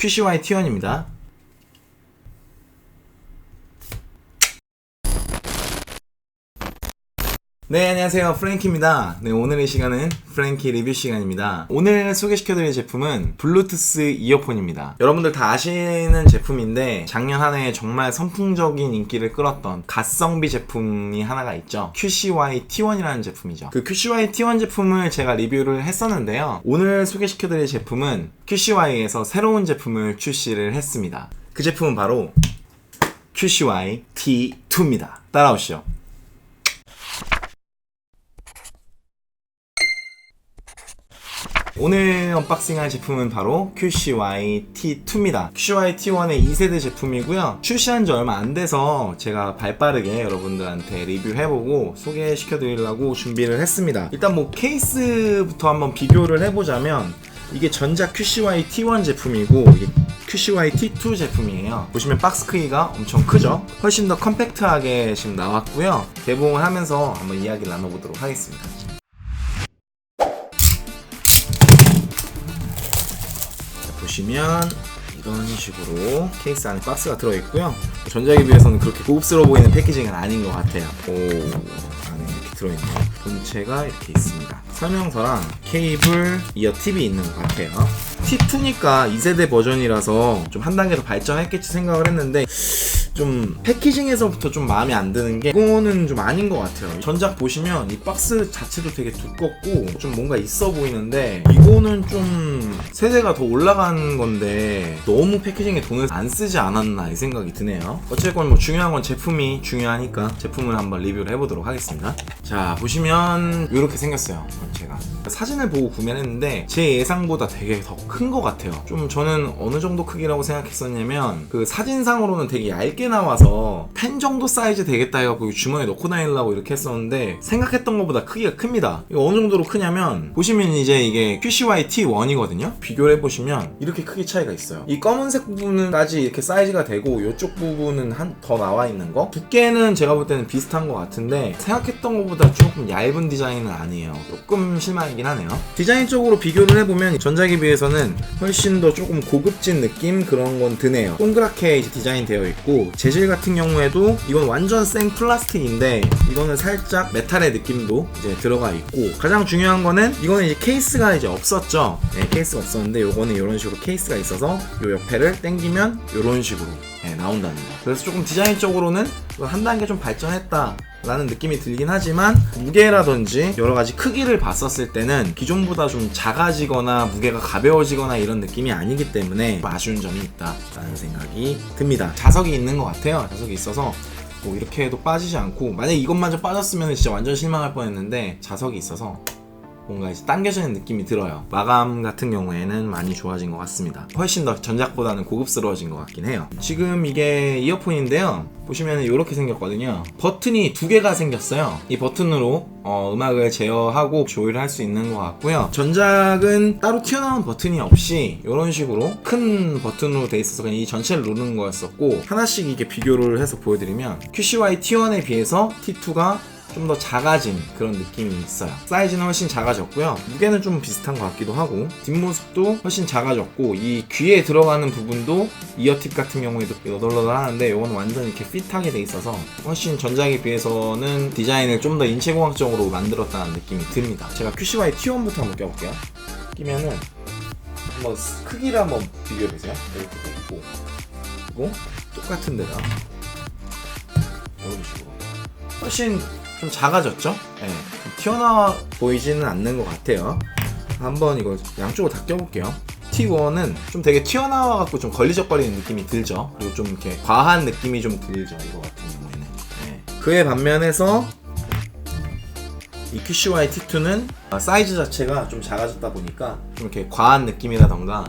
QCY T1입니다. 네, 안녕하세요. 프랭키입니다. 네, 오늘의 시간은 프랭키 리뷰 시간입니다. 오늘 소개시켜드릴 제품은 블루투스 이어폰입니다. 여러분들 다 아시는 제품인데 작년 한 해 정말 선풍적인 인기를 끌었던 가성비 제품이 하나가 있죠. QCY T1이라는 제품이죠. 그 QCY T1 제품을 제가 리뷰를 했었는데요. 오늘 소개시켜드릴 제품은 QCY에서 새로운 제품을 출시를 했습니다. 그 제품은 바로 QCY T2입니다. 따라오시죠. 오늘 언박싱할 제품은 바로 QCY T2입니다. QCY T1의 2세대 제품이고요. 출시한 지 얼마 안 돼서 제가 발빠르게 여러분들한테 리뷰해보고 소개시켜드리려고 준비를 했습니다. 일단 뭐 케이스부터 한번 비교를 해보자면 이게 전작 QCY T1 제품이고 이게 QCY T2 제품이에요. 보시면 박스 크기가 엄청 크죠? 훨씬 더 컴팩트하게 지금 나왔고요. 개봉을 하면서 한번 이야기를 나눠보도록 하겠습니다. 보시면 이런 식으로 케이스 안에 박스가 들어있고요. 전작에 비해서는 그렇게 고급스러워 보이는 패키징은 아닌 것 같아요. 오, 안에 이렇게 들어있네요. 본체가 이렇게 있습니다. 설명서랑 케이블, 이어 팁이 있는 것 같아요. T2니까 2세대 버전이라서 좀 한 단계 더 발전했겠지 생각을 했는데 좀 패키징에서부터 좀 마음에 안 드는 게 이거는 좀 아닌 것 같아요. 전작 보시면 이 박스 자체도 되게 두껍고 좀 뭔가 있어 보이는데 이거는 좀 세대가 더 올라간 건데 너무 패키징에 돈을 안 쓰지 않았나 이 생각이 드네요. 어쨌건 뭐 중요한 건 제품이 중요하니까 제품을 한번 리뷰를 해보도록 하겠습니다. 자, 보시면 이렇게 생겼어요. 제가 사진을 보고 구매를 했는데 제 예상보다 되게 더 큰 것 같아요. 좀 저는 어느 정도 크기라고 생각했었냐면 그 사진상으로는 되게 얇게 나와서 펜 정도 사이즈 되겠다 해갖고 주머니에 넣고 다니려고 이렇게 했었는데 생각했던 것보다 크기가 큽니다. 이거 어느 정도로 크냐면 보시면 이제 이게 QCY T1이거든요. 비교를 해보시면 이렇게 크기 차이가 있어요. 이 검은색 부분까지 이렇게 사이즈가 되고 이쪽 부분은 더 나와 있는 거. 두께는 제가 볼 때는 비슷한 것 같은데 생각했던 것보다 조금 얇은 디자인은 아니에요. 조금 실망이긴 하네요. 디자인적으로 비교를 해보면 전작에 비해서는 훨씬 더 조금 고급진 느낌 그런 건 드네요. 동그랗게 이제 디자인 되어 있고 재질 같은 경우에도 이건 완전 생 플라스틱인데 이거는 살짝 메탈의 느낌도 이제 들어가 있고 가장 중요한 거는 이거는 이제 케이스가 이제 없었죠. 네, 케이스가 없었는데 요거는 이런 식으로 케이스가 있어서 요 옆에를 당기면 이런 식으로 나온다는 거. 그래서 조금 디자인적으로는 한 단계 좀 발전했다 라는 느낌이 들긴 하지만 무게라든지 여러가지 크기를 봤었을 때는 기존보다 좀 작아지거나 무게가 가벼워지거나 이런 느낌이 아니기 때문에 아쉬운 점이 있다 라는 생각이 듭니다. 자석이 있는 것 같아요. 자석이 있어서 뭐 이렇게 해도 빠지지 않고 만약에 이것마저 빠졌으면 진짜 완전 실망할 뻔했는데 자석이 있어서 뭔가 이제 당겨지는 느낌이 들어요. 마감 같은 경우에는 많이 좋아진 것 같습니다. 훨씬 더 전작보다는 고급스러워진 것 같긴 해요. 지금 이게 이어폰인데요. 보시면 이렇게 생겼거든요. 버튼이 두 개가 생겼어요. 이 버튼으로 음악을 제어하고 조율을 할 수 있는 것 같고요. 전작은 따로 튀어나온 버튼이 없이 이런 식으로 큰 버튼으로 돼 있어서 그냥 이 전체를 누르는 거였었고 하나씩 이게 비교를 해서 보여드리면 QCY T1에 비해서 T2가 좀 더 작아진 그런 느낌이 있어요. 사이즈는 훨씬 작아졌고요. 무게는 좀 비슷한 것 같기도 하고 뒷모습도 훨씬 작아졌고 이 귀에 들어가는 부분도 이어팁 같은 경우에도 너덜너덜하는데 이건 완전 이렇게 핏하게 돼 있어서 훨씬 전작에 비해서는 디자인을 좀 더 인체공학적으로 만들었다는 느낌이 듭니다. 제가 QCY T1부터 한번 껴볼게요. 끼면은 한번 크기를 한번 비교해보세요. 이렇게 돼 있고 그리고 똑같은 데다 이런 식으로 훨씬 좀 작아졌죠? 네, 튀어나와 보이지는 않는 것 같아요. 한번 이거 양쪽으로 다 껴볼게요. T1은 좀 되게 튀어나와갖고 좀 걸리적거리는 느낌이 들죠. 그리고 좀 이렇게 과한 느낌이 좀 들죠. 이거 같은 경우에는. 네. 그에 반면에서 이 QCY T2는 사이즈 자체가 좀 작아졌다 보니까 좀 이렇게 과한 느낌이라던가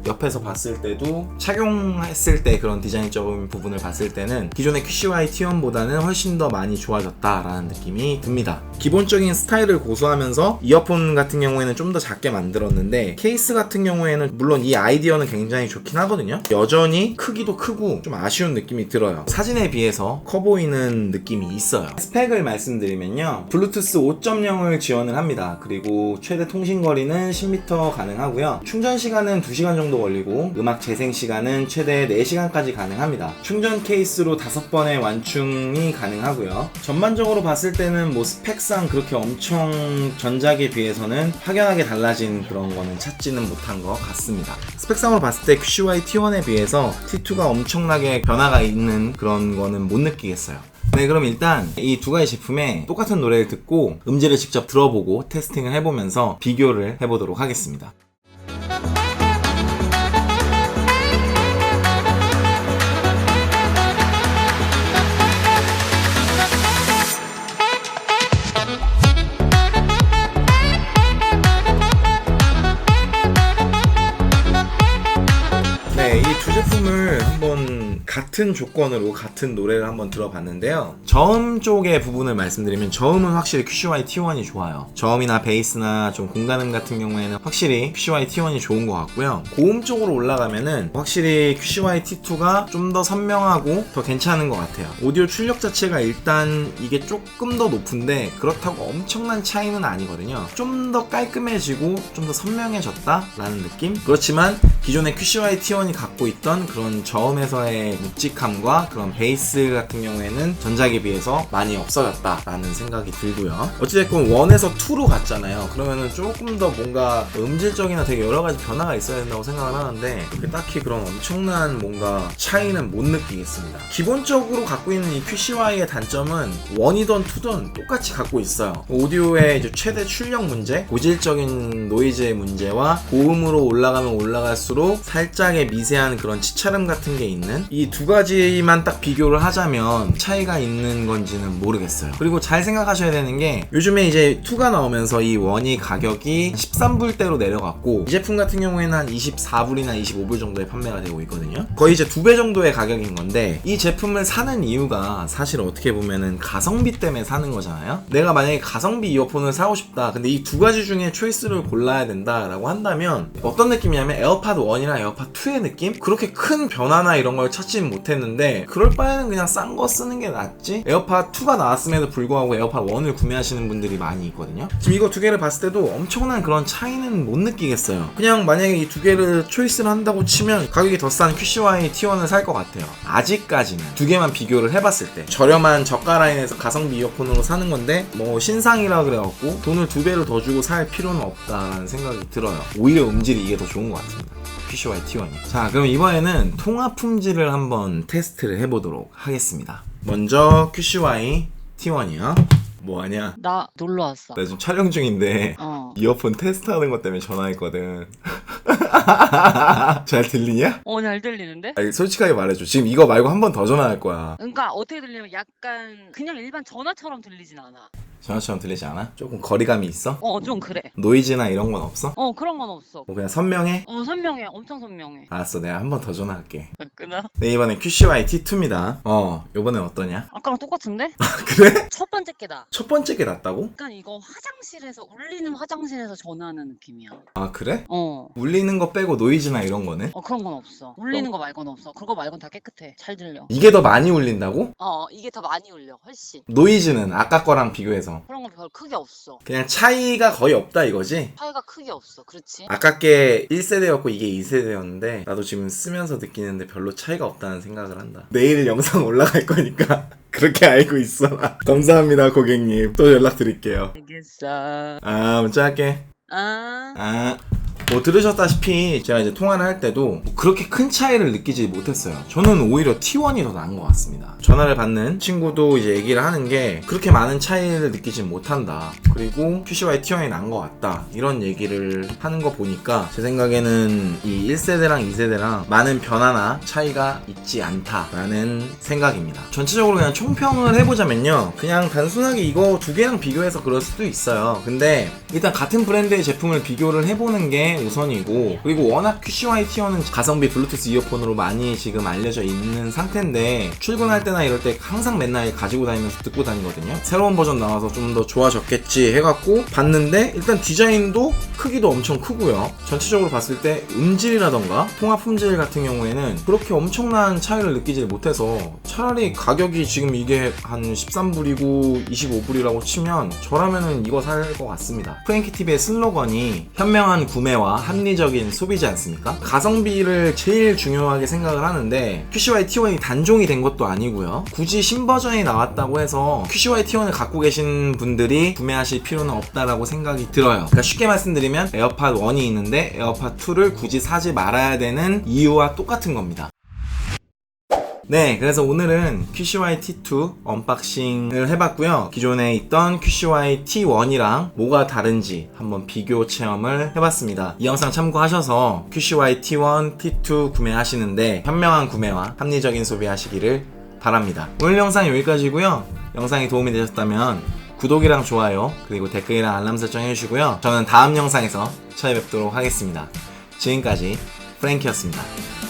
옆에서 봤을 때도 착용했을 때 그런 디자인적인 부분을 봤을 때는 기존의 QCY T1보다는 훨씬 더 많이 좋아졌다라는 느낌이 듭니다. 기본적인 스타일을 고수하면서 이어폰 같은 경우에는 좀 더 작게 만들었는데 케이스 같은 경우에는 물론 이 아이디어는 굉장히 좋긴 하거든요. 여전히 크기도 크고 좀 아쉬운 느낌이 들어요. 사진에 비해서 커 보이는 느낌이 있어요. 스펙을 말씀드리면요, 블루투스 5.0을 지원을 합니다. 그리고 최대 통신거리는 10m 가능하고요. 충전 시간은 2시간 정도 정도 걸리고 음악 재생 시간은 최대 4시간까지 가능합니다. 충전 케이스로 5번의 완충이 가능하고요. 전반적으로 봤을 때는 뭐 스펙상 그렇게 엄청 전작에 비해서는 확연하게 달라진 그런 거는 찾지는 못한 것 같습니다. 스펙상으로 봤을 때 QCY T1에 비해서 T2가 엄청나게 변화가 있는 그런 거는 못 느끼겠어요. 네, 그럼 일단 이 두 가지 제품의 똑같은 노래를 듣고 음질을 직접 들어보고 테스팅을 해보면서 비교를 해보도록 하겠습니다. 네, 이 두 제품을 한번 같은 조건으로 같은 노래를 한번 들어봤는데요. 저음 쪽의 부분을 말씀드리면 저음은 확실히 QCY T1이 좋아요. 저음이나 베이스나 좀 공간음 같은 경우에는 확실히 QCY T1이 좋은 것 같고요. 고음 쪽으로 올라가면은 확실히 QCY T2가 좀 더 선명하고 더 괜찮은 것 같아요. 오디오 출력 자체가 일단 이게 조금 더 높은데 그렇다고 엄청난 차이는 아니거든요. 좀 더 깔끔해지고 좀 더 선명해졌다라는 느낌? 그렇지만 기존의 QCY T1이 갖고 있던 그런 저음에서의 묵직함과 그런 베이스 같은 경우에는 전작에 비해서 많이 없어졌다라는 생각이 들고요. 어찌됐건 1에서 2로 갔잖아요. 그러면은 조금 더 뭔가 음질적이나 되게 여러가지 변화가 있어야 된다고 생각을 하는데 딱히 그런 엄청난 뭔가 차이는 못 느끼겠습니다. 기본적으로 갖고 있는 이 QCY의 단점은 1이던 2던 똑같이 갖고 있어요. 오디오의 이제 최대 출력 문제, 고질적인 노이즈의 문제와 고음으로 올라가면 올라갈수록 살짝의 미세한 그런 치차름 같은 게 있는 이 두 가지만 딱 비교를 하자면 차이가 있는 건지는 모르겠어요. 그리고 잘 생각하셔야 되는 게 요즘에 이제 2가 나오면서 이 1이 가격이 13불대로 내려갔고 이 제품 같은 경우에는 한 24불이나 25불 정도에 판매가 되고 있거든요. 거의 이제 2배 정도의 가격인 건데 이 제품을 사는 이유가 사실 어떻게 보면은 가성비 때문에 사는 거잖아요. 내가 만약에 가성비 이어폰을 사고 싶다. 근데 이 두 가지 중에 초이스를 골라야 된다라고 한다면 어떤 느낌이냐면 에어팟 1이랑 에어팟 2의 느낌? 그렇게 큰 변화나 이런 걸 찾지는 못했는데 그럴 바에는 그냥 싼 거 쓰는 게 낫지? 에어팟 2가 나왔음에도 불구하고 에어팟 1을 구매하시는 분들이 많이 있거든요. 지금 이거 두 개를 봤을 때도 엄청난 그런 차이는 못 느끼겠어요. 그냥 만약에 이 두 개를 초이스를 한다고 치면 가격이 더 싼 QCY T1을 살 것 같아요. 아직까지는 두 개만 비교를 해봤을 때 저렴한 저가 라인에서 가성비 이어폰으로 사는 건데 뭐 신상이라 그래갖고 돈을 2배를 더 주고 살 필요는 없다라는 생각이 들어요. 오히려 음질이 이게 더 좋은 것 같습니다. QCY T1이. 자, 그럼 이번에는 통화 품질을 한번 테스트를 해보도록 하겠습니다. 먼저 QCY T1이요. 뭐하냐? 나 놀러 왔어. 나 지금 촬영 중인데 이어폰 테스트하는 것 때문에 전화했거든. 잘 들리냐? 잘 들리는데? 아니, 솔직하게 말해줘. 지금 이거 말고 한 번 더 전화할 거야. 그러니까 어떻게 들리면 약간 그냥 일반 전화처럼 들리진 않아. 전화처럼 들리지 않아? 조금 거리감이 있어? 좀 그래. 노이즈나 이런 건 없어? 그런 건 없어. 뭐 그냥 선명해? 선명해. 엄청 선명해. 알았어, 내가 한 번 더 전화할게. 끊어? 네, 이번엔 QCY T2입니다. 요번엔 어떠냐? 아까랑 똑같은데? 그래? 첫 번째 게다. 첫 번째 게 낫다고? 약간 이거 화장실에서 울리는 화장실에서 전화하는 느낌이야. 아, 그래? 어. 울리는 거 빼고 노이즈나 이런 거는? 그런 건 없어. 울리는 거 말고는 없어. 그거 말고는 다 깨끗해. 잘 들려. 이게 더 많이 울린다고? 이게 더 많이 울려. 훨씬. 노이즈는 아까 거랑 비교해서 그런 건 별 크게 없어. 그냥 차이가 거의 없다 이거지? 차이가 크게 없어. 그렇지? 아까 게 1세대였고 이게 2세대였는데 나도 지금 쓰면서 느끼는데 별로 차이가 없다는 생각을 한다. 내일 영상 올라갈 거니까 그렇게 알고 있어. 감사합니다, 고객님. 또 연락드릴게요. 알겠어. 문자 할게. 뭐 들으셨다시피 제가 이제 통화를 할 때도 뭐 그렇게 큰 차이를 느끼지 못했어요. 저는 오히려 T1이 더 나은 것 같습니다. 전화를 받는 친구도 이제 얘기를 하는 게 그렇게 많은 차이를 느끼지 못한다. 그리고 QCY T1이 나은 것 같다. 이런 얘기를 하는 거 보니까 제 생각에는 이 1세대랑 2세대랑 많은 변화나 차이가 있지 않다라는 생각입니다. 전체적으로 그냥 총평을 해보자면요. 그냥 단순하게 이거 두 개랑 비교해서 그럴 수도 있어요. 근데 일단 같은 브랜드의 제품을 비교를 해보는 게 우선이고, 그리고 워낙 QCY T1은 가성비 블루투스 이어폰으로 많이 지금 알려져 있는 상태인데 출근할 때나 이럴 때 항상 맨날 가지고 다니면서 듣고 다니거든요. 새로운 버전 나와서 좀 더 좋아졌겠지 해갖고 봤는데 일단 디자인도 크기도 엄청 크고요. 전체적으로 봤을 때 음질이라던가 통화 품질 같은 경우에는 그렇게 엄청난 차이를 느끼지 못해서 차라리 가격이 지금 이게 한 13불이고 25불이라고 치면 저라면은 이거 살 것 같습니다. 프랭키TV의 슬로건이 현명한 구매와 구매와 합리적인 소비지 않습니까? 가성비를 제일 중요하게 생각을 하는데 QCY T1이 단종이 된 것도 아니고요. 굳이 신버전이 나왔다고 해서 QCY T1을 갖고 계신 분들이 구매하실 필요는 없다라고 생각이 들어요. 그러니까 쉽게 말씀드리면 에어팟 1이 있는데 에어팟 2를 굳이 사지 말아야 되는 이유와 똑같은 겁니다. 네, 그래서 오늘은 QCY T2 언박싱을 해봤고요. 기존에 있던 QCY T1이랑 뭐가 다른지 한번 비교 체험을 해봤습니다. 이 영상 참고하셔서 QCY T1, T2 구매하시는데 현명한 구매와 합리적인 소비하시기를 바랍니다. 오늘 영상 여기까지고요. 영상이 도움이 되셨다면 구독이랑 좋아요 그리고 댓글이랑 알람 설정 해주시고요. 저는 다음 영상에서 찾아뵙도록 하겠습니다. 지금까지 프랭키였습니다.